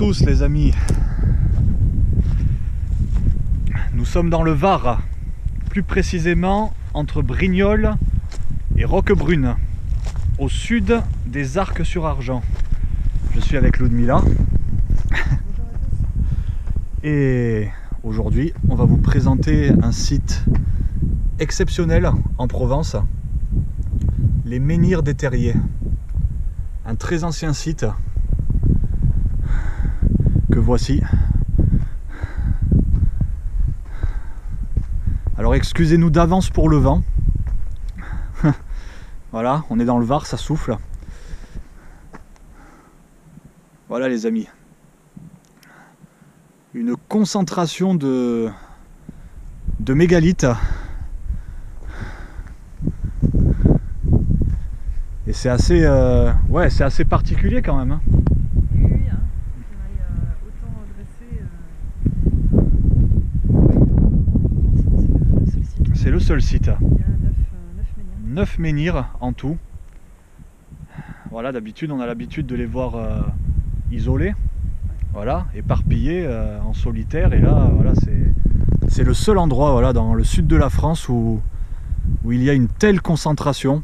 tous les amis. Nous sommes dans le Var, plus précisément entre Brignoles et Roquebrune, au sud des Arcs-sur-Argent. Je suis avec Ludmila. Et aujourd'hui, on va vous présenter un site exceptionnel en Provence, les Menhirs des Terriers. Un très ancien site que voici. Alors excusez-nous d'avance pour le vent. Voilà, on est dans le Var, ça souffle. Voilà les amis. Une concentration de mégalithes. Et c'est assez, ouais, c'est assez particulier quand même. Hein. Oui, hein. Autant dressé. C'est le seul site. Il y a 9 menhirs. 9 menhirs en tout. Voilà, d'habitude on a l'habitude de les voir isolés, voilà, éparpillés en solitaire. Et là, voilà, c'est le seul endroit, voilà, dans le sud de la France où il y a une telle concentration.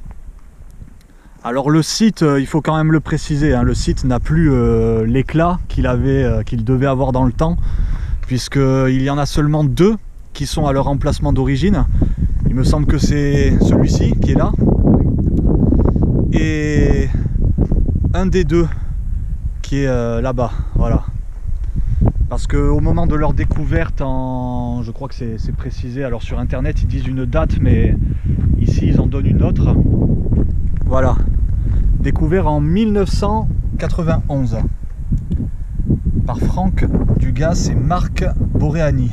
Alors le site, il faut quand même le préciser, hein, le site n'a plus l'éclat qu'il devait avoir dans le temps, puisqu'il y en a seulement 2 qui sont à leur emplacement d'origine. Il me semble que c'est celui-ci qui est là, et un des 2 qui est là-bas, voilà. Parce qu'au moment de leur découverte, je crois que c'est précisé, alors sur internet ils disent une date, mais ici ils en donnent une autre. Voilà, découvert en 1991 par Franck Dugas et Marc Boréani.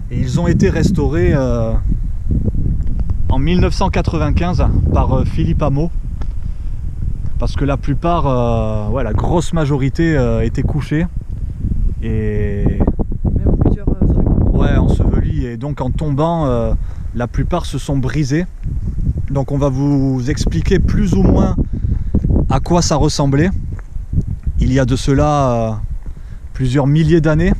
Et ils ont été restaurés en 1995 par Philippe Hameau, parce que la plupart, ouais, la grosse majorité était couchée et Même plusieurs fragments. ouais, ensevelis, et donc en tombant, la plupart se sont brisés. Donc on va vous expliquer plus ou moins à quoi ça ressemblait il y a de cela plusieurs milliers d'années.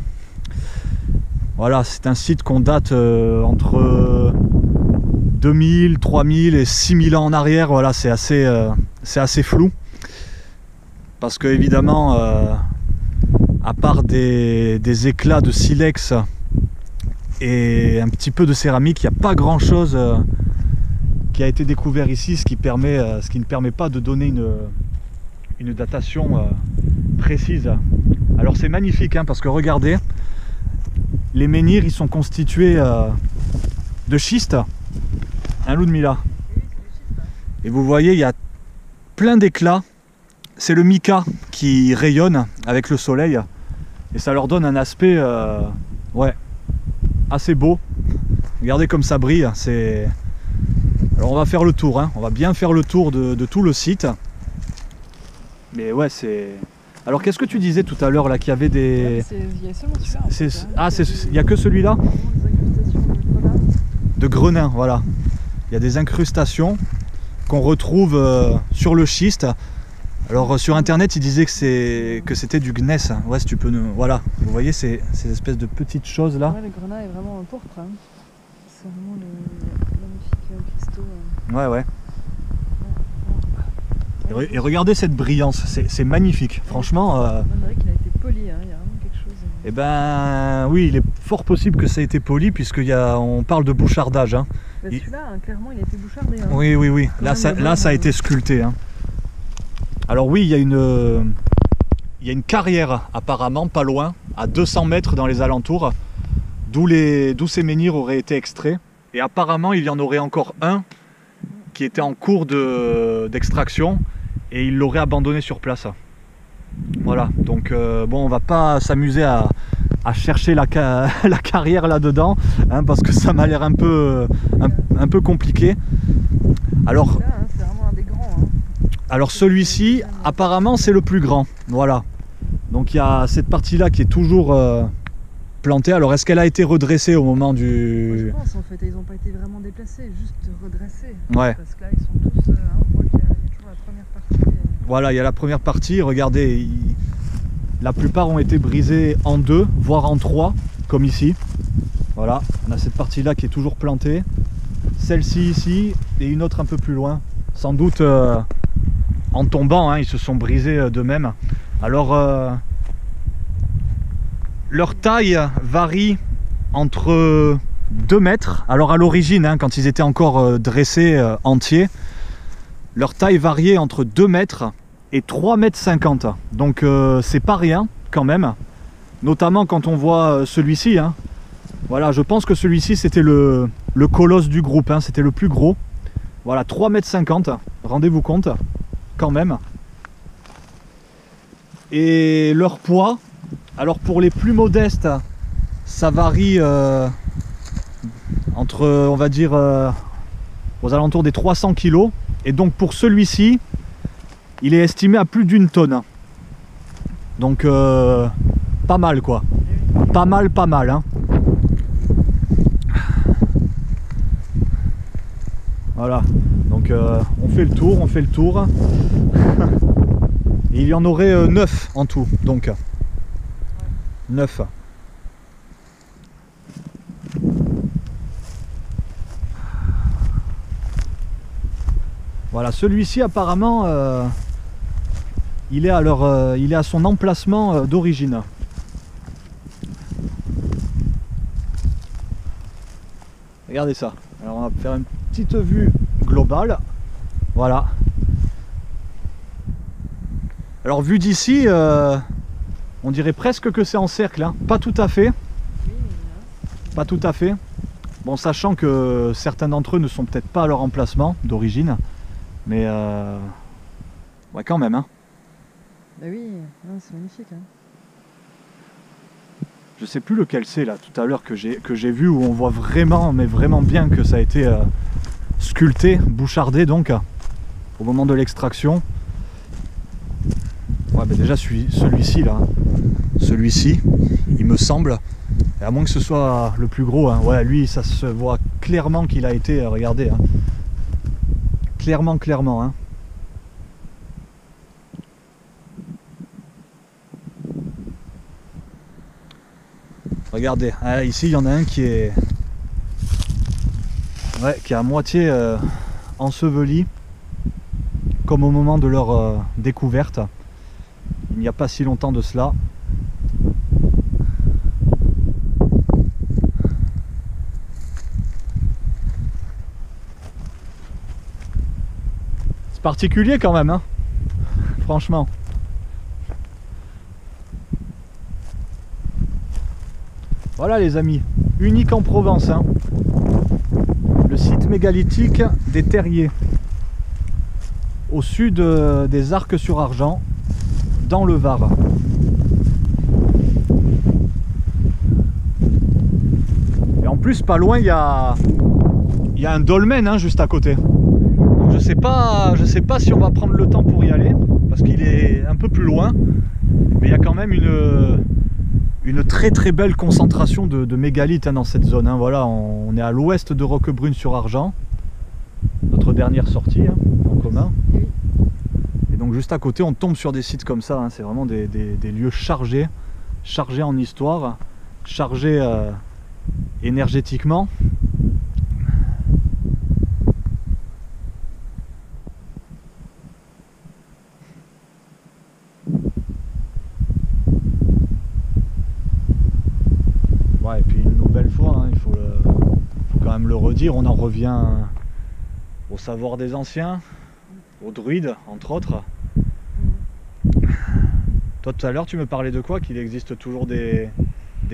Voilà, c'est un site qu'on date entre 2000, 3000 et 6000 ans en arrière. Voilà, c'est assez flou. Parce que évidemment, à part des éclats de silex et un petit peu de céramique, il n'y a pas grand chose qui a été découvert ici, ce qui ne permet pas de donner une datation précise. Alors c'est magnifique, hein, parce que regardez, les menhirs ils sont constitués de schiste, hein, Ludmila. Et vous voyez, il y a plein d'éclats. C'est le mica qui rayonne avec le soleil et ça leur donne un aspect ouais, assez beau. Regardez comme ça brille. Alors on va faire le tour, hein. On va bien faire le tour de tout le site. Mais ouais, c'est... Alors qu'est-ce que tu disais tout à l'heure là, qu'il y avait des... Il y a seulement celui-là, en fait, hein. Ah, il n'y a que celui-là de grenin, voilà. Il y a des incrustations qu'on retrouve sur le schiste. Alors sur internet ils disaient que c'était du gneiss. Ouais, si tu peux nous... Voilà, vous voyez ces espèces de petites choses là. Ouais, le grenat est vraiment pourpre, hein. C'est vraiment le magnifique cristaux. Ouais, ouais. Et regardez cette brillance, c'est magnifique, franchement. On dirait qu'il a été poli, hein. Il y a vraiment quelque chose. Eh ben oui, il est fort possible que ça ait été poli, puisqu'on parle de bouchardage. Hein. Bah, celui-là, hein, clairement, il a été bouchardé. Hein. Oui, oui, oui. Là, ça a été sculpté. Hein. Alors oui, il y a une carrière apparemment pas loin, à 200 mètres dans les alentours, d'où ces menhirs auraient été extraits. Et apparemment, il y en aurait encore un qui était en cours d'extraction et il l'aurait abandonné sur place. Voilà, donc bon, on va pas s'amuser à chercher la carrière là-dedans, hein, parce que ça m'a l'air un peu compliqué. Alors, là, hein, c'est vraiment un des grands. Hein. Alors celui-ci, apparemment, c'est le plus grand. Voilà. Donc il y a cette partie-là qui est toujours plantée. Alors est-ce qu'elle a été redressée au moment du... Moi, je pense en fait, ils n'ont pas été vraiment déplacés, juste redressés. Ouais. Parce que là, ils sont tous... on voit qu'il y a toujours la première partie. Voilà, il y a la première partie. Regardez, La plupart ont été brisés en 2, voire en 3, comme ici. Voilà, on a cette partie-là qui est toujours plantée. Celle-ci ici, et une autre un peu plus loin. Sans doute en tombant, hein, ils se sont brisés d'eux-mêmes. Alors, leur taille varie entre 2 mètres. Alors à l'origine, hein, quand ils étaient encore dressés entiers, leur taille variait entre 2 mètres et 3,50 m. Donc c'est pas rien quand même. Notamment quand on voit celui-ci. Hein. Voilà, je pense que celui-ci c'était le colosse du groupe, hein, c'était le plus gros. Voilà, 3,50 m, rendez-vous compte, quand même. Et leur poids, alors pour les plus modestes, ça varie entre, on va dire, aux alentours des 300 kg. Et donc pour celui-ci, il est estimé à plus d'1 tonne. Donc pas mal quoi. Pas mal. Hein. Voilà, donc on fait le tour. Et il y en aurait 9 en tout, donc 9. Voilà, celui-ci apparemment il est à son emplacement d'origine. Regardez ça. Alors on va faire une petite vue globale. Voilà. Alors vu d'ici, on dirait presque que c'est en cercle. Hein. Pas tout à fait. Pas tout à fait. Bon, sachant que certains d'entre eux ne sont peut-être pas à leur emplacement d'origine. Mais ouais, quand même. Hein. Bah oui, c'est magnifique. Hein. Je sais plus lequel c'est là tout à l'heure que j'ai vu, où on voit vraiment, mais vraiment bien que ça a été sculpté, bouchardé donc au moment de l'extraction. Ouais, bah déjà celui-ci là, celui-ci, il me semble, et à moins que ce soit le plus gros, hein, ouais, lui ça se voit clairement qu'il a été, regardez, hein, clairement, hein. Regardez, hein, ici il y en a un qui est, ouais, qui est à moitié enseveli, comme au moment de leur découverte, il n'y a pas si longtemps de cela. C'est particulier quand même, hein, franchement. Voilà les amis, unique en Provence, hein. Le site mégalithique des Terriers, au sud des Arcs-sur-Argent, dans le Var. Et en plus, pas loin, il y a un dolmen, hein, juste à côté. Donc, je sais pas si on va prendre le temps pour y aller, parce qu'il est un peu plus loin, mais il y a quand même une très belle concentration de mégalithes, hein, dans cette zone. Hein. Voilà, on est à l'ouest de Roquebrune-sur-Argent, notre dernière sortie, hein, en commun. Et donc juste à côté, on tombe sur des sites comme ça. Hein. C'est vraiment des lieux chargés en histoire, chargés énergétiquement. Ouais, et puis une nouvelle fois, hein, il faut quand même le redire, on en revient au savoir des anciens, aux druides entre autres. Toi tout à l'heure tu me parlais de quoi? Qu'il existe toujours des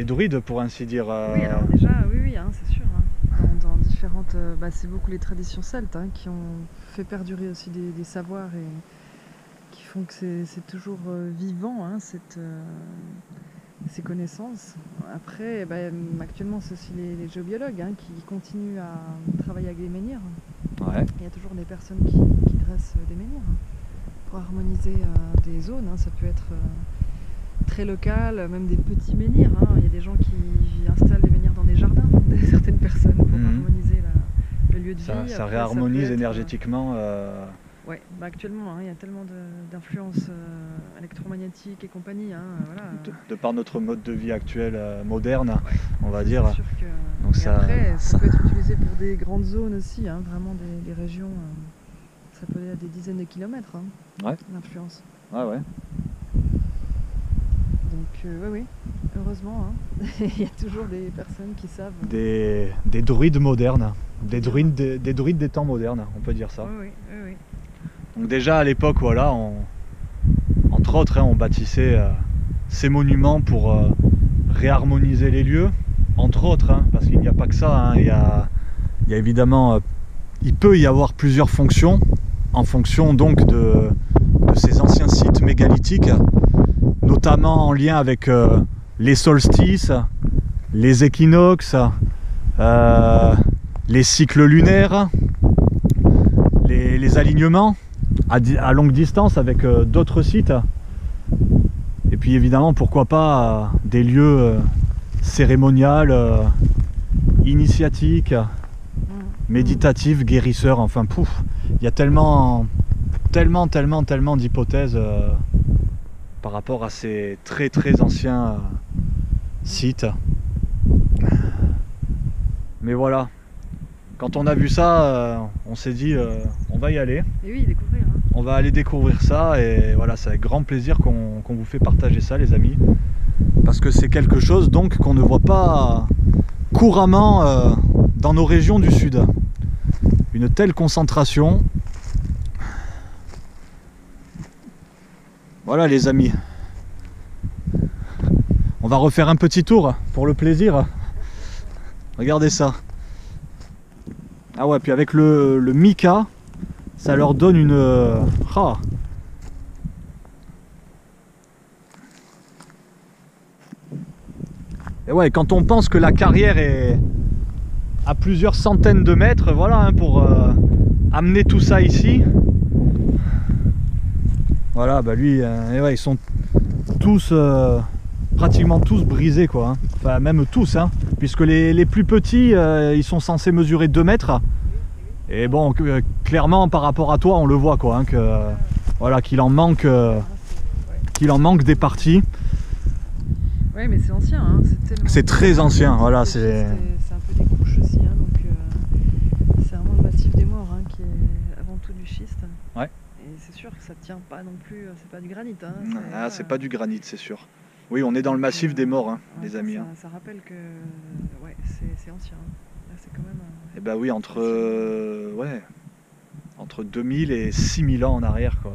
druides, pour ainsi dire. Oui, alors déjà, oui, hein, c'est sûr. Hein. Dans différentes, c'est beaucoup les traditions celtes, hein, qui ont fait perdurer aussi des savoirs et qui font que c'est toujours vivant, hein, ces connaissances. Après, actuellement, c'est aussi les géobiologues, hein, qui continuent à travailler avec des menhirs. Ouais. Il y a toujours des personnes qui dressent des menhirs, hein, pour harmoniser des zones. Hein. Ça peut être très local, même des petits menhirs. Hein. Il y a des gens qui installent des menhirs dans des jardins, certaines personnes, pour harmoniser le lieu de vie. Ça Après, réharmonise ça peut être, énergétiquement. Ouais, bah actuellement, hein, il y a tellement d'influences électromagnétiques et compagnie. Hein, voilà. De par notre mode de vie actuel moderne, Ouais, on va ça, dire. c'est sûr que... Donc Et ça, après, ça peut être utilisé pour des grandes zones aussi, hein, vraiment des régions. Ça peut aller à des dizaines de kilomètres, hein, ouais. l'influence. Ouais. Donc oui, heureusement, hein. Il y a toujours des personnes qui savent. Des druides modernes, des druides des temps modernes, on peut dire ça. Oui. Donc déjà à l'époque, voilà, entre autres, hein, on bâtissait ces monuments pour réharmoniser les lieux, entre autres, hein, parce qu'il n'y a pas que ça, hein, il y a évidemment, il peut y avoir plusieurs fonctions, en fonction donc de ces anciens sites mégalithiques, notamment en lien avec les solstices, les équinoxes, les cycles lunaires, les alignements à longue distance avec d'autres sites. Et puis évidemment, pourquoi pas des lieux cérémoniaux, initiatiques, méditatifs, guérisseurs, enfin pouf, il y a tellement d'hypothèses par rapport à ces très anciens sites. Mais voilà, quand on a vu ça, on s'est dit on va y aller. Et oui, découvrir. Hein. On va aller découvrir ça et voilà, c'est avec grand plaisir qu'on vous fait partager ça, les amis. Parce que c'est quelque chose donc qu'on ne voit pas couramment dans nos régions du sud. Une telle concentration. Voilà les amis. On va refaire un petit tour pour le plaisir. Regardez ça. Ah ouais, puis avec le mica, ça leur donne une... Et ouais, quand on pense que la carrière est à plusieurs centaines de mètres, voilà, hein, pour amener tout ça ici. Voilà, bah lui, et ouais, ils sont tous, pratiquement tous brisés, quoi. Hein. Enfin, même tous, hein, puisque les plus petits, ils sont censés mesurer 2 mètres. Et bon, clairement, par rapport à toi, on le voit, quoi, hein, que, voilà, qu'il en manque des parties. Oui, mais c'est ancien, hein, c'est très ancien, voilà. C'est un peu des couches aussi, hein, donc c'est vraiment le massif des morts, hein, qui est avant tout du schiste. Ouais. Et c'est sûr que ça tient pas non plus, c'est pas du granit. Hein, c'est pas du granit, c'est sûr. Oui, on est dans le massif des morts, hein, ouais, les amis. Ça rappelle que ouais, c'est ancien. Là, c'est quand même. Et bah oui, entre 2000 et 6000 ans en arrière, quoi.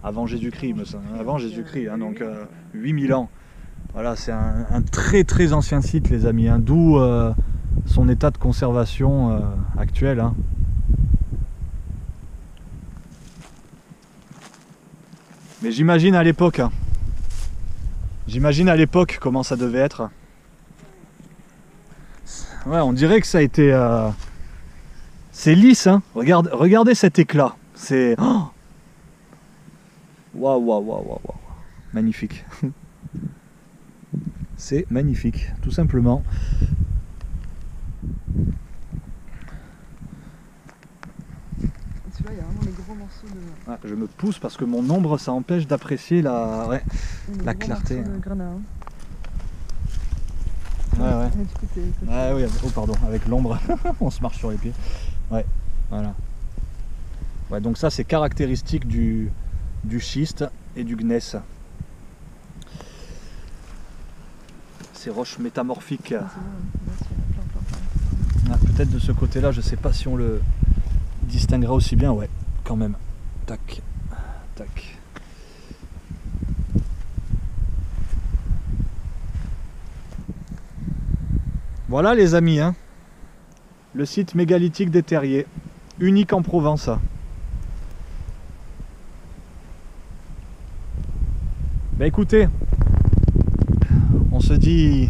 Avant Jésus-Christ, avant Jésus-Christ, hein, donc 8000 ans. Voilà, c'est un très ancien site, les amis, hein, d'où son état de conservation actuel. Hein. Mais j'imagine à l'époque, comment ça devait être. Ouais, on dirait que ça a été... c'est lisse, hein. Regardez cet éclat. C'est... Waouh. Magnifique. C'est magnifique, tout simplement. Celui-là, il y a vraiment des gros morceaux de... Ah, je me pousse parce que mon ombre, ça empêche d'apprécier la clarté. De granat, hein. Ouais. Et du coup, Oui, oh pardon, avec l'ombre, on se marche sur les pieds. Ouais, voilà. Ouais, donc ça, c'est caractéristique du schiste et du gneiss. Ces roches métamorphiques. Peut-être de ce côté-là, je sais pas si on le distinguera aussi bien. Ouais, quand même. Tac. Voilà les amis, hein. Le site mégalithique des Terriers, unique en Provence. Bah écoutez, on se dit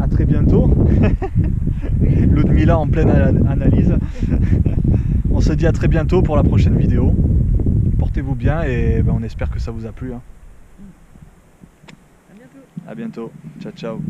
à très bientôt. Ludmilla en pleine analyse. On se dit à très bientôt pour la prochaine vidéo. Portez-vous bien et on espère que ça vous a plu. Hein. À bientôt. À bientôt. Ciao.